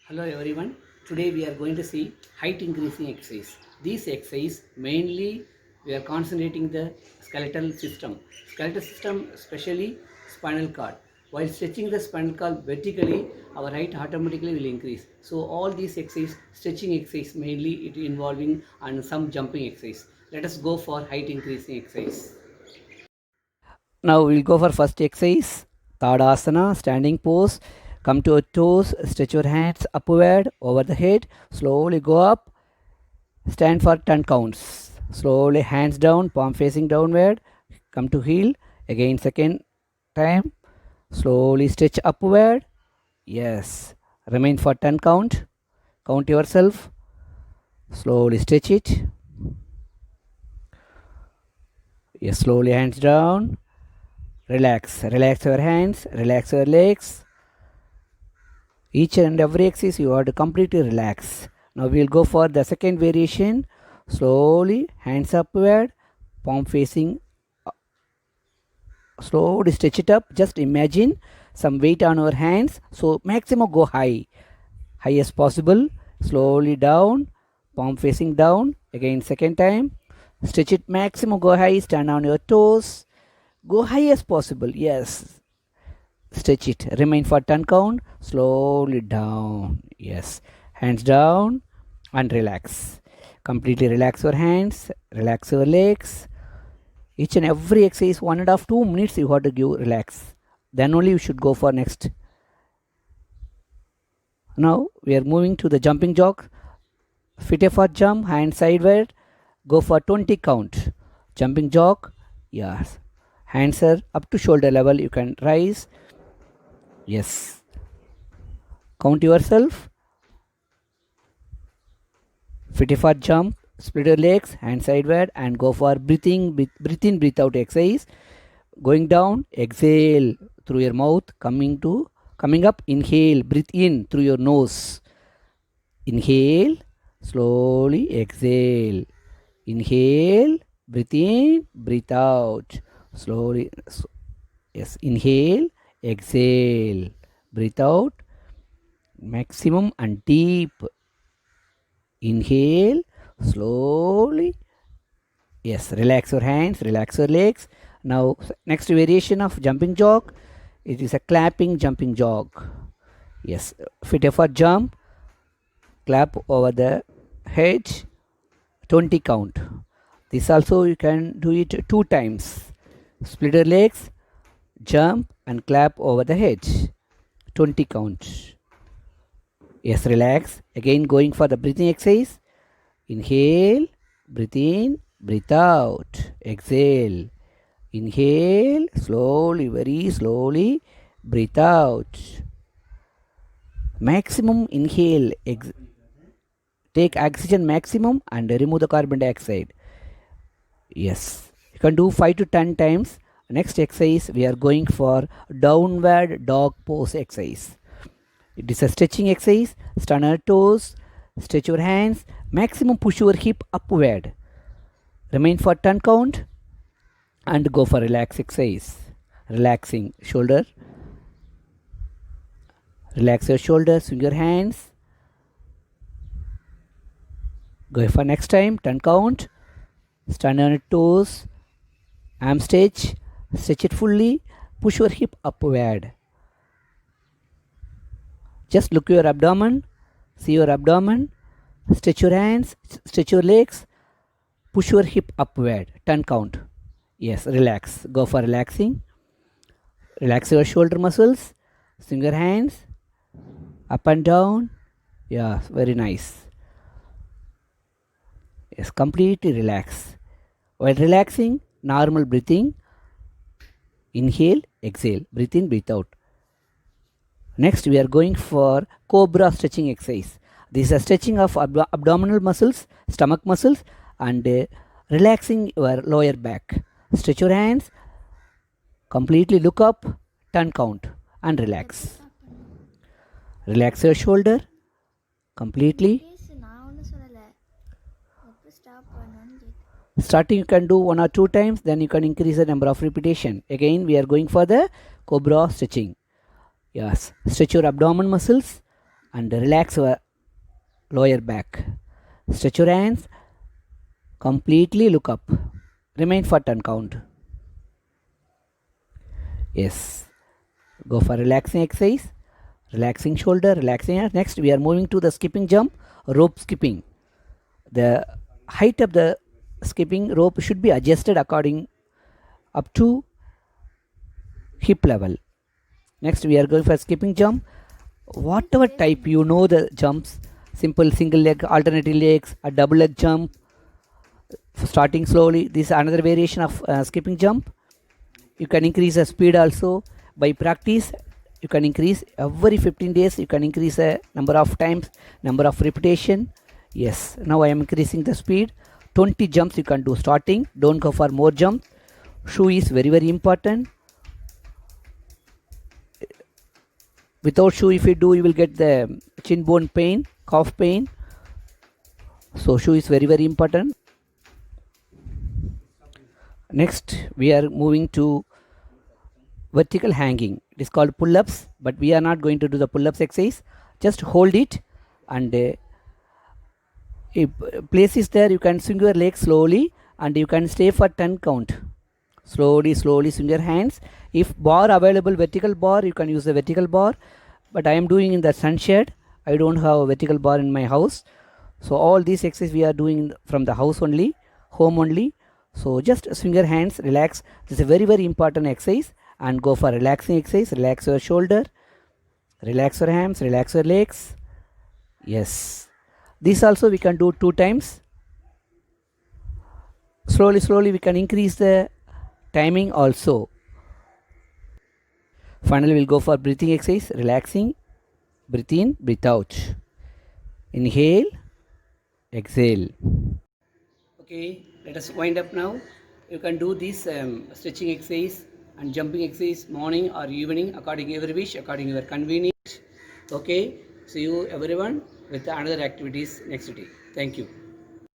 Hello everyone. Today we are going to see height increasing exercise. These exercise mainly we are concentrating the skeletal system. Skeletal system especially spinal cord. While stretching the spinal cord vertically, our height automatically will increase. So all these exercise, stretching exercise mainly it involving and some jumping exercise. Let us go for height increasing exercise. Now we'll go for first exercise. Tadasana, standing pose. Come to your toes, stretch your hands upward over the head. Slowly go up. Stand for 10 counts. Slowly hands down, palm facing downward. Come to heel. Again, second time. Slowly stretch upward. Yes. Remain for 10 count. Count yourself. Slowly stretch it. Yes, slowly hands down. Relax. Relax your hands. Relax your legs. Each and every exercise you have to completely relax. Now we will go for the second variation. Slowly hands upward, palm facing. Slowly stretch it up. Just imagine some weight on our hands. So maximum go high as possible. Slowly down, palm facing down. Again second time. Stretch it maximum go high. Stand on your toes. Go high as possible. Yes. Stretch it. Remain for 10 count. Slowly down. Yes. Hands down and relax. Completely relax your hands. Relax your legs. Each and every exercise 1.5 2 minutes you have to give relax. Then only you should go for next. Now we are moving to the jumping jog. Feet for jump. Hand sideward. Go for 20 count. Jumping jog. Yes. Hands are up to shoulder level. You can rise. Yes. Count yourself. Feet for jump. Split your legs, hand sideward, and go for breathe in, breathe out exercise. Going down, exhale through your mouth. Coming up, inhale, breathe in through your nose. Inhale, slowly exhale. Inhale, breathe in, breathe out. Slowly, yes, inhale, exhale, breathe out. Maximum and deep. Inhale, slowly. Yes, relax your hands, relax your legs. Now, next variation of jumping jog. It is a clapping jumping jog. Yes, feet for jump. Clap over the head. 20 count. This also you can do it 2 times. Split your legs, jump and clap over the head. 20 count. Yes, relax. Again going for the breathing exercise. Inhale, breathe in, breathe out. Exhale. Inhale, slowly, very slowly, breathe out. Maximum inhale, take oxygen maximum and remove the carbon dioxide. Yes, you can do 5 to 10 times. Next exercise, we are going for downward dog pose exercise. It is a stretching exercise. Stand on your toes, stretch your hands, maximum push your hip upward. Remain for 10 count and go for relax exercise. Relaxing shoulder. Relax your shoulders, swing your hands. Go for next time, 10 count. Stand on your toes, arm stretch it fully, push your hip upward. Just look your abdomen, see your abdomen, stretch your hands, stretch your legs, push your hip upward, 10 count. Yes, relax, go for relaxing. Relax your shoulder muscles, swing your hands, up and down. Yeah, very nice. Yes, completely relax. While relaxing, normal breathing. Inhale, exhale, breathe in, breathe out. Next, we are going for cobra stretching exercise. This is a stretching of abdominal muscles, stomach muscles, and relaxing your lower back. Stretch your hands, completely look up, 10 count, and relax. Relax your shoulder completely. Starting you can do 1 or 2 times, then you can increase the number of repetition. Again, we are going for the cobra stretching. Yes, stretch your abdomen muscles and relax your lower back. Stretch your hands, completely look up. Remain for 10 count. Yes. Go for relaxing exercise. Relaxing shoulder, relaxing hands. Next, we are moving to the skipping jump, rope skipping. The height of the skipping rope should be adjusted according up to hip level. Next, we are going for skipping jump. Whatever type you know the jumps, simple single leg, alternating legs, a double leg jump, starting slowly. This is another variation of skipping jump. You can increase the speed also by practice. You can increase every 15 days. You can increase the number of times, number of repetition. Yes, now I am increasing the speed. 20 jumps you can do starting. Don't go for more jumps. Shoe is very important. Without shoe, if you do, you will get the chin bone pain, calf pain. So shoe is very important. Next, we are moving to vertical hanging. It is called pull-ups, but we are not going to do the pull-ups exercise. Just hold it, and if place is there, you can swing your legs slowly, and you can stay for 10 count. Slowly swing your hands. If bar available, vertical bar, you can use the vertical bar, but I am doing in the sunshade. I don't have a vertical bar in my house. So all these exercises we are doing from the house only, home only. So just swing your hands, relax. This is a very important exercise, and go for relaxing exercise. Relax your shoulder, relax your hands, relax your legs. Yes, this also we can do 2 times. Slowly we can increase the timing also. Finally, we'll go for breathing exercise. Relaxing, breathe in, breathe out. Inhale, exhale. Okay, let us wind up now. You can do this stretching exercise and jumping exercise morning or evening according to your wish, according to your convenience. Okay, see you everyone with another activities next day. Thank you.